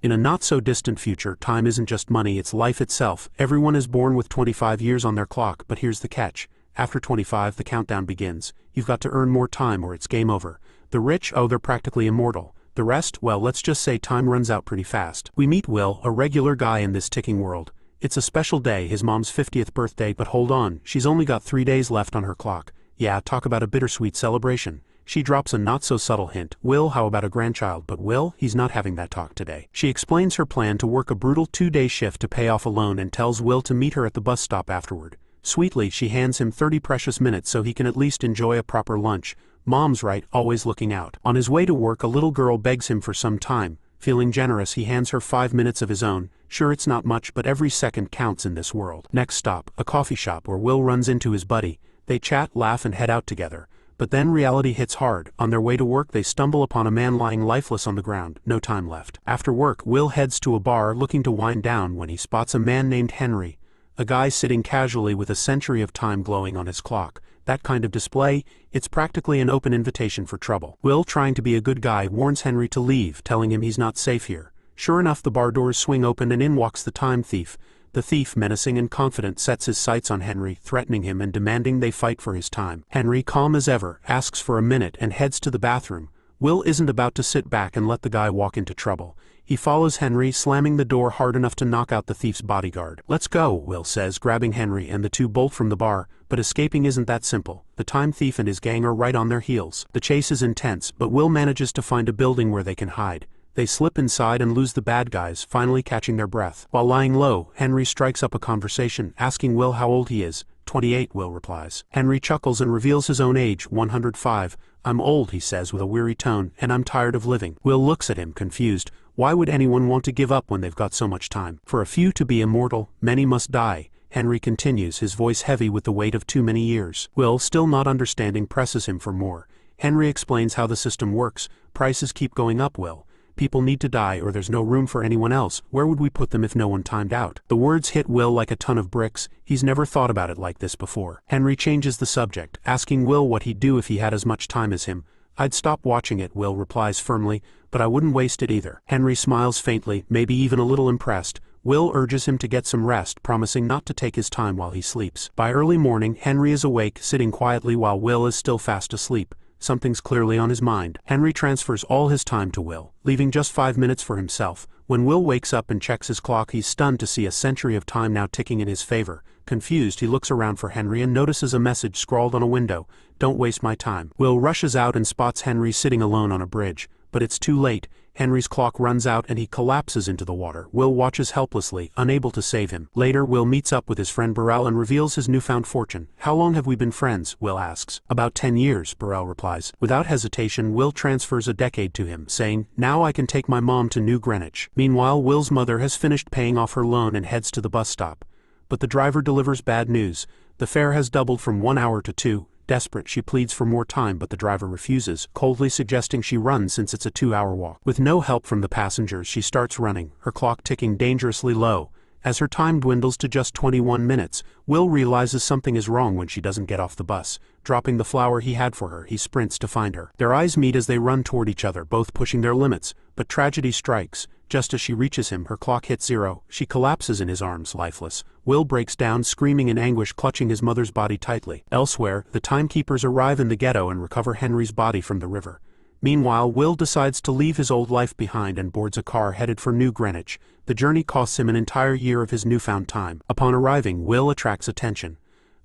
In a not-so-distant future, time isn't just money, it's life itself. Everyone is born with 25 years on their clock, but here's the catch. After 25, the countdown begins. You've got to earn more time or it's game over. The rich, oh, they're practically immortal. The rest, well, let's just say time runs out pretty fast. We meet Will, a regular guy in this ticking world. It's a special day, his mom's 50th birthday, but hold on, she's only got 3 days left on her clock. Yeah, talk about a bittersweet celebration. She drops a not-so-subtle hint. Will, how about a grandchild? But Will, he's not having that talk today. She explains her plan to work a brutal 2-day shift to pay off a loan and tells Will to meet her at the bus stop afterward. Sweetly, she hands him 30 precious minutes so he can at least enjoy a proper lunch. Mom's right, always looking out. On his way to work, a little girl begs him for some time. Feeling generous, he hands her 5 minutes of his own. Sure, it's not much, but every second counts in this world. Next stop, a coffee shop where Will runs into his buddy. They chat, laugh, and head out together. But then reality hits hard. On their way to work, they stumble upon a man lying lifeless on the ground. No time left. After work, Will heads to a bar looking to wind down when he spots a man named Henry. A guy sitting casually with a century of time glowing on his clock. That kind of display, it's practically an open invitation for trouble. Will, trying to be a good guy, warns Henry to leave, telling him he's not safe here. Sure enough, the bar doors swing open and in walks the time thief. The thief, menacing and confident, sets his sights on Henry, threatening him and demanding they fight for his time. Henry, calm as ever, asks for a minute and heads to the bathroom. Will isn't about to sit back and let the guy walk into trouble. He follows Henry, slamming the door hard enough to knock out the thief's bodyguard. "Let's go," Will says, grabbing Henry, and the two bolt from the bar, but escaping isn't that simple. The time thief and his gang are right on their heels. The chase is intense, but Will manages to find a building where they can hide. They slip inside and lose the bad guys, finally catching their breath. While lying low, Henry strikes up a conversation, asking Will how old he is. 28, Will replies. Henry chuckles and reveals his own age, 105. "I'm old," he says with a weary tone, "and I'm tired of living." Will looks at him, confused. Why would anyone want to give up when they've got so much time? For a few to be immortal, many must die. Henry continues, his voice heavy with the weight of too many years. Will, still not understanding, presses him for more. Henry explains how the system works. Prices keep going up, Will. People need to die or there's no room for anyone else. Where would we put them if no one timed out? The words hit Will like a ton of bricks. He's never thought about it like this before. Henry changes the subject, asking Will what he'd do if he had as much time as him. "I'd stop watching it," Will replies firmly, "but I wouldn't waste it either." Henry smiles faintly, maybe even a little impressed. Will urges him to get some rest, promising not to take his time while he sleeps. By early morning, Henry is awake, sitting quietly while Will is still fast asleep. Something's clearly on his mind. Henry transfers all his time to Will, leaving just 5 minutes for himself. When Will wakes up and checks his clock, he's stunned to see a century of time now ticking in his favor. Confused, he looks around for Henry and notices a message scrawled on a window. "Don't waste my time." Will rushes out and spots Henry sitting alone on a bridge. But it's too late. Henry's clock runs out and he collapses into the water. Will watches helplessly, unable to save him. Later, Will meets up with his friend Burrell and reveals his newfound fortune. "How long have we been friends?" Will asks. "About 10 years, Burrell replies. Without hesitation, Will transfers a decade to him, saying, "Now I can take my mom to New Greenwich." Meanwhile, Will's mother has finished paying off her loan and heads to the bus stop. But the driver delivers bad news. The fare has doubled from 1 hour to 2. Desperate, she pleads for more time, but the driver refuses, coldly suggesting she run since it's a 2-hour walk. With no help from the passengers, she starts running, her clock ticking dangerously low. As her time dwindles to just 21 minutes, Will realizes something is wrong when she doesn't get off the bus. Dropping the flower he had for her, he sprints to find her. Their eyes meet as they run toward each other, both pushing their limits, but tragedy strikes. Just as she reaches him, her clock hits 0. She collapses in his arms, lifeless. Will breaks down, screaming in anguish, clutching his mother's body tightly. Elsewhere, the timekeepers arrive in the ghetto and recover Henry's body from the river. Meanwhile, Will decides to leave his old life behind and boards a car headed for New Greenwich. The journey costs him an entire year of his newfound time. Upon arriving, Will attracts attention.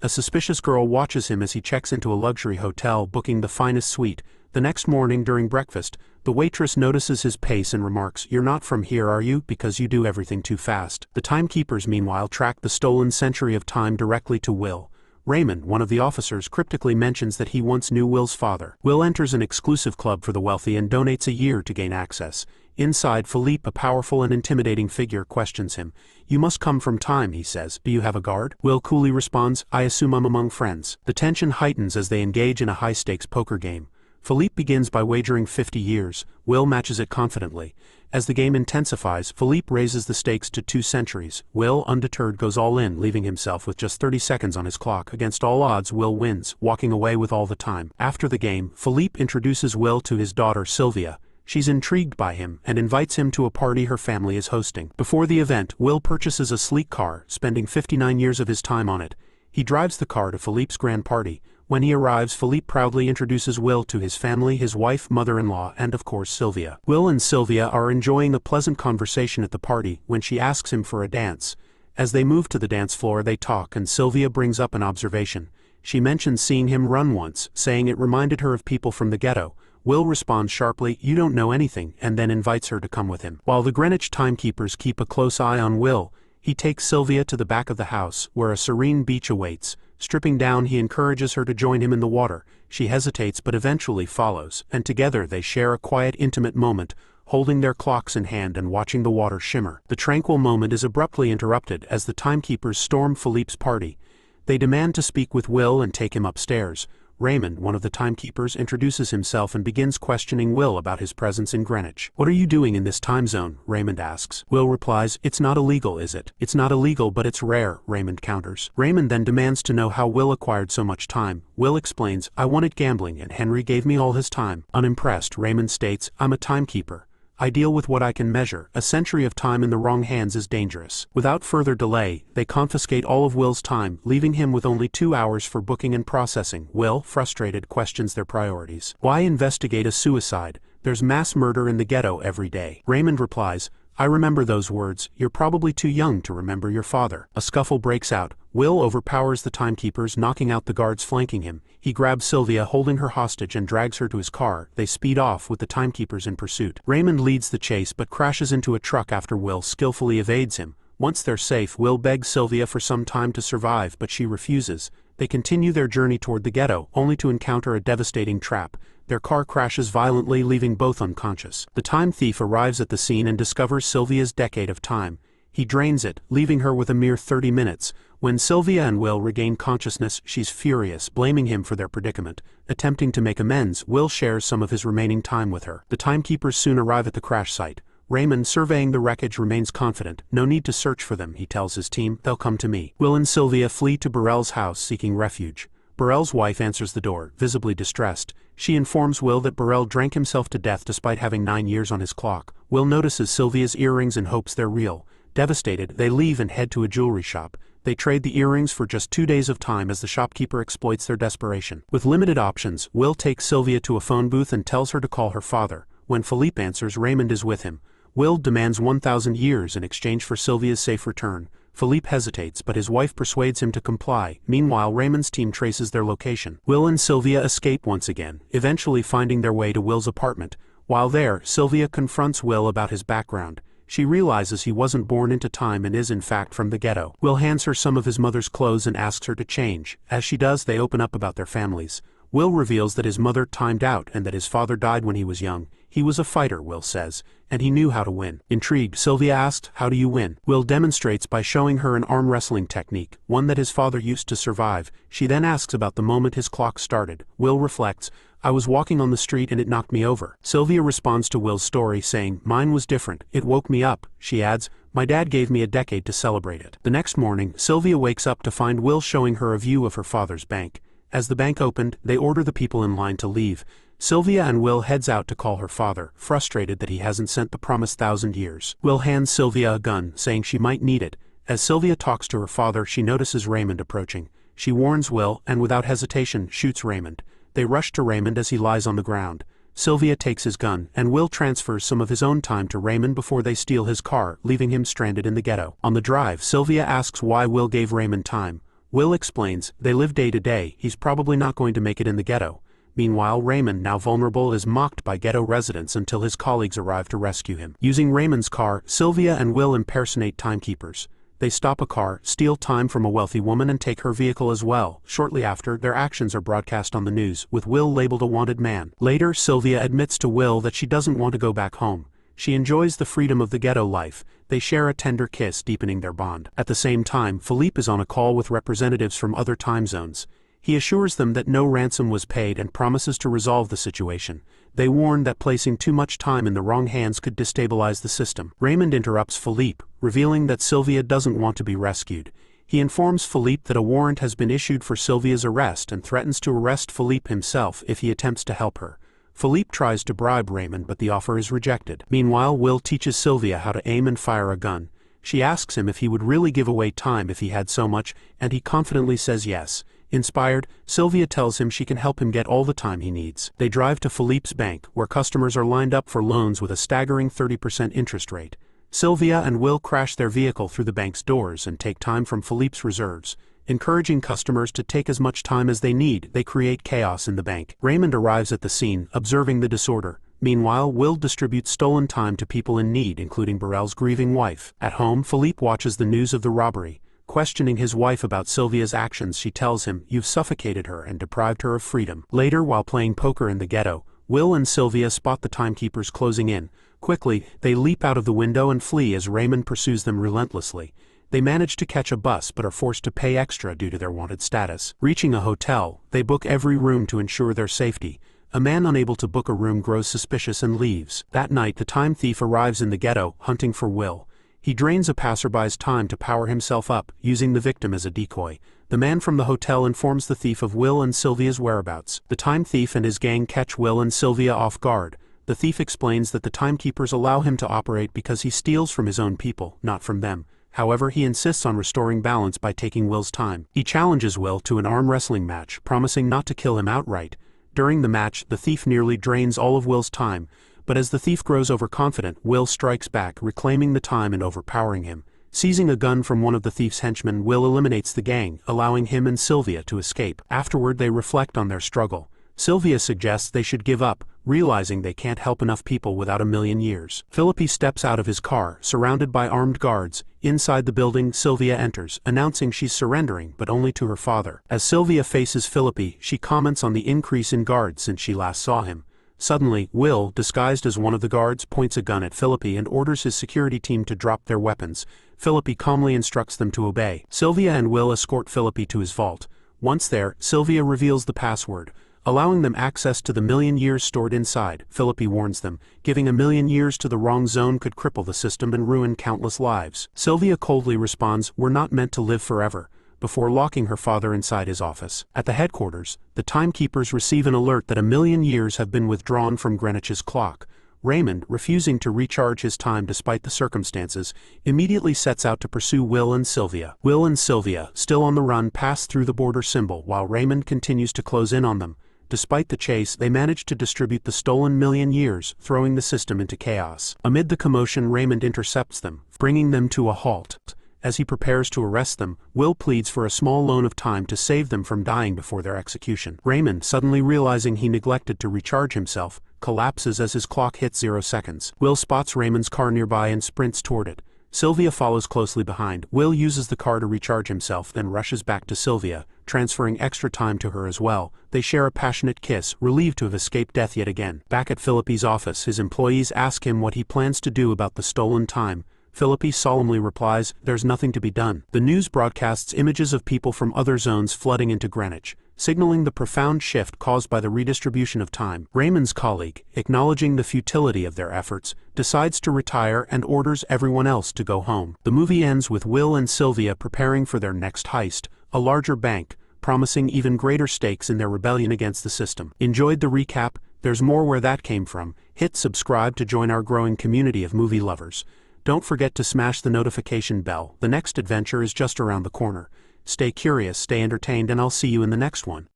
A suspicious girl watches him as he checks into a luxury hotel, booking the finest suite. The next morning, during breakfast, the waitress notices his pace and remarks, "You're not from here, are you? Because you do everything too fast." The timekeepers, meanwhile, track the stolen century of time directly to Will. Raymond, one of the officers, cryptically mentions that he once knew Will's father. Will enters an exclusive club for the wealthy and donates a year to gain access. Inside, Philippe, a powerful and intimidating figure, questions him. "You must come from time," he says. "Do you have a guard?" Will coolly responds, "I assume I'm among friends." The tension heightens as they engage in a high-stakes poker game. Philippe begins by wagering 50 years. Will matches it confidently. As the game intensifies, Philippe raises the stakes to 2 centuries. Will, undeterred, goes all in, leaving himself with just 30 seconds on his clock. Against all odds, Will wins, walking away with all the time. After the game, Philippe introduces Will to his daughter, Sylvia. She's intrigued by him and invites him to a party her family is hosting. Before the event, Will purchases a sleek car, spending 59 years of his time on it. He drives the car to Philippe's grand party. When he arrives, Philippe proudly introduces Will to his family, his wife, mother-in-law, and of course Sylvia. Will and Sylvia are enjoying a pleasant conversation at the party when she asks him for a dance. As they move to the dance floor, they talk, and Sylvia brings up an observation. She mentions seeing him run once, saying it reminded her of people from the ghetto. Will responds sharply, "You don't know anything," and then invites her to come with him. While the Greenwich timekeepers keep a close eye on Will, he takes Sylvia to the back of the house, where a serene beach awaits. Stripping down, he encourages her to join him in the water. She hesitates but eventually follows, and together they share a quiet, intimate moment, holding their clocks in hand and watching the water shimmer. The tranquil moment is abruptly interrupted as the timekeepers storm Philippe's party. They demand to speak with Will and take him upstairs. Raymond, one of the timekeepers, introduces himself and begins questioning Will about his presence in Greenwich. "What are you doing in this time zone?" Raymond asks. Will replies, "It's not illegal, is it?" "It's not illegal, but it's rare," Raymond counters. Raymond then demands to know how Will acquired so much time. Will explains, "I wanted gambling and Henry gave me all his time." Unimpressed, Raymond states, "I'm a timekeeper. I deal with what I can measure. A century of time in the wrong hands is dangerous." Without further delay, they confiscate all of Will's time, leaving him with only 2 hours for booking and processing. Will, frustrated, questions their priorities. "Why investigate a suicide? There's mass murder in the ghetto every day." Raymond replies, "I remember those words. You're probably too young to remember your father." A scuffle breaks out. Will overpowers the timekeepers, knocking out the guards flanking him. He grabs Sylvia, holding her hostage, and drags her to his car. They speed off with the timekeepers in pursuit. Raymond leads the chase but crashes into a truck after Will skillfully evades him. Once they're safe, Will begs Sylvia for some time to survive, but she refuses. They continue their journey toward the ghetto, only to encounter a devastating trap. Their car crashes violently, leaving both unconscious. The time thief arrives at the scene and discovers Sylvia's decade of time. He drains it, leaving her with a mere 30 minutes. When Sylvia and Will regain consciousness, she's furious, blaming him for their predicament. Attempting to make amends, Will shares some of his remaining time with her. The timekeepers soon arrive at the crash site. Raymond, surveying the wreckage, remains confident. "No need to search for them," he tells his team. "They'll come to me." Will and Sylvia flee to Burrell's house, seeking refuge. Burrell's wife answers the door, visibly distressed. She informs Will that Burrell drank himself to death despite having 9 years on his clock. Will notices Sylvia's earrings and hopes they're real. Devastated, they leave and head to a jewelry shop. They trade the earrings for just 2 days of time as the shopkeeper exploits their desperation. With limited options, Will takes Sylvia to a phone booth and tells her to call her father. When Philippe answers, Raymond is with him. Will demands 1,000 years in exchange for Sylvia's safe return. Philippe hesitates, but his wife persuades him to comply. Meanwhile, Raymond's team traces their location. Will and Sylvia escape once again, eventually finding their way to Will's apartment. While there, Sylvia confronts Will about his background. She realizes he wasn't born into time and is in fact from the ghetto. Will hands her some of his mother's clothes and asks her to change. As she does, they open up about their families. Will reveals that his mother timed out and that his father died when he was young. He was a fighter, Will says, and he knew how to win. Intrigued, Sylvia asks, "How do you win?" Will demonstrates by showing her an arm wrestling technique, one that his father used to survive. She then asks about the moment his clock started. Will reflects, "I was walking on the street and it knocked me over." Sylvia responds to Will's story, saying, "Mine was different. It woke me up." She adds, "My dad gave me a decade to celebrate it." The next morning, Sylvia wakes up to find Will showing her a view of her father's bank. As the bank opened, they order the people in line to leave. Sylvia and Will heads out to call her father, frustrated that he hasn't sent the promised 1,000 years. Will hands Sylvia a gun, saying she might need it. As Sylvia talks to her father, she notices Raymond approaching. She warns Will, and without hesitation, shoots Raymond. They rush to Raymond as he lies on the ground. Sylvia takes his gun, and Will transfers some of his own time to Raymond before they steal his car, leaving him stranded in the ghetto. On the drive, Sylvia asks why Will gave Raymond time. Will explains, "They live day to day, he's probably not going to make it in the ghetto." Meanwhile, Raymond, now vulnerable, is mocked by ghetto residents until his colleagues arrive to rescue him. Using Raymond's car, Sylvia and Will impersonate timekeepers. They stop a car, steal time from a wealthy woman, and take her vehicle as well. Shortly after, their actions are broadcast on the news, with Will labeled a wanted man. Later, Sylvia admits to Will that she doesn't want to go back home. She enjoys the freedom of the ghetto life. They share a tender kiss, deepening their bond. At the same time, Philippe is on a call with representatives from other time zones. He assures them that no ransom was paid and promises to resolve the situation. They warn that placing too much time in the wrong hands could destabilize the system. Raymond interrupts Philippe, revealing that Sylvia doesn't want to be rescued. He informs Philippe that a warrant has been issued for Sylvia's arrest and threatens to arrest Philippe himself if he attempts to help her. Philippe tries to bribe Raymond, but the offer is rejected. Meanwhile, Will teaches Sylvia how to aim and fire a gun. She asks him if he would really give away time if he had so much, and he confidently says yes. Inspired, Sylvia tells him she can help him get all the time he needs. They drive to Philippe's bank, where customers are lined up for loans with a staggering 30% interest rate. Sylvia and Will crash their vehicle through the bank's doors and take time from Philippe's reserves. Encouraging customers to take as much time as they need, they create chaos in the bank. Raymond arrives at the scene, observing the disorder. Meanwhile, Will distributes stolen time to people in need, including Burrell's grieving wife. At home, Philippe watches the news of the robbery. Questioning his wife about Sylvia's actions, she tells him, "You've suffocated her and deprived her of freedom." Later, while playing poker in the ghetto, Will and Sylvia spot the timekeepers closing in. Quickly, they leap out of the window and flee as Raymond pursues them relentlessly. They manage to catch a bus but are forced to pay extra due to their wanted status. Reaching a hotel, they book every room to ensure their safety. A man unable to book a room grows suspicious and leaves. That night, the time thief arrives in the ghetto, hunting for Will. He drains a passerby's time to power himself up, using the victim as a decoy. The man from the hotel informs the thief of Will and Sylvia's whereabouts. The time thief and his gang catch Will and Sylvia off guard. The thief explains that the timekeepers allow him to operate because he steals from his own people, not from them. However, he insists on restoring balance by taking Will's time. He challenges Will to an arm wrestling match, promising not to kill him outright. During the match, the thief nearly drains all of Will's time, but as the thief grows overconfident, Will strikes back, reclaiming the time and overpowering him. Seizing a gun from one of the thief's henchmen, Will eliminates the gang, allowing him and Sylvia to escape. Afterward, they reflect on their struggle. Sylvia suggests they should give up, realizing they can't help enough people without a million years. Philippe steps out of his car, surrounded by armed guards. Inside the building, Sylvia enters, announcing she's surrendering, but only to her father. As Sylvia faces Philippe, she comments on the increase in guards since she last saw him. Suddenly, Will, disguised as one of the guards, points a gun at Philippe and orders his security team to drop their weapons. Philippe calmly instructs them to obey. Sylvia and Will escort Philippe to his vault. Once there, Sylvia reveals the password, allowing them access to the million years stored inside. Philippe warns them, giving a million years to the wrong zone could cripple the system and ruin countless lives. Sylvia coldly responds, "We're not meant to live forever," before locking her father inside his office. At the headquarters, the timekeepers receive an alert that a million years have been withdrawn from Greenwich's clock. Raymond, refusing to recharge his time despite the circumstances, immediately sets out to pursue Will and Sylvia. Will and Sylvia, still on the run, pass through the border symbol while Raymond continues to close in on them. Despite the chase, they manage to distribute the stolen million years, throwing the system into chaos. Amid the commotion, Raymond intercepts them, bringing them to a halt. As he prepares to arrest them, Will pleads for a small loan of time to save them from dying before their execution. Raymond, suddenly realizing he neglected to recharge himself, collapses as his clock hits 0 seconds. Will spots Raymond's car nearby and sprints toward it. Sylvia follows closely behind. Will uses the car to recharge himself, then rushes back to Sylvia, transferring extra time to her as well. They share a passionate kiss, relieved to have escaped death yet again. Back at Philippe's office, his employees ask him what he plans to do about the stolen time. Philippe solemnly replies, "There's nothing to be done." The news broadcasts images of people from other zones flooding into Greenwich, signaling the profound shift caused by the redistribution of time. Raymond's colleague, acknowledging the futility of their efforts, decides to retire and orders everyone else to go home. The movie ends with Will and Sylvia preparing for their next heist, a larger bank, promising even greater stakes in their rebellion against the system. Enjoyed the recap? There's more where that came from. Hit subscribe to join our growing community of movie lovers. Don't forget to smash the notification bell. The next adventure is just around the corner. Stay curious, stay entertained, and I'll see you in the next one.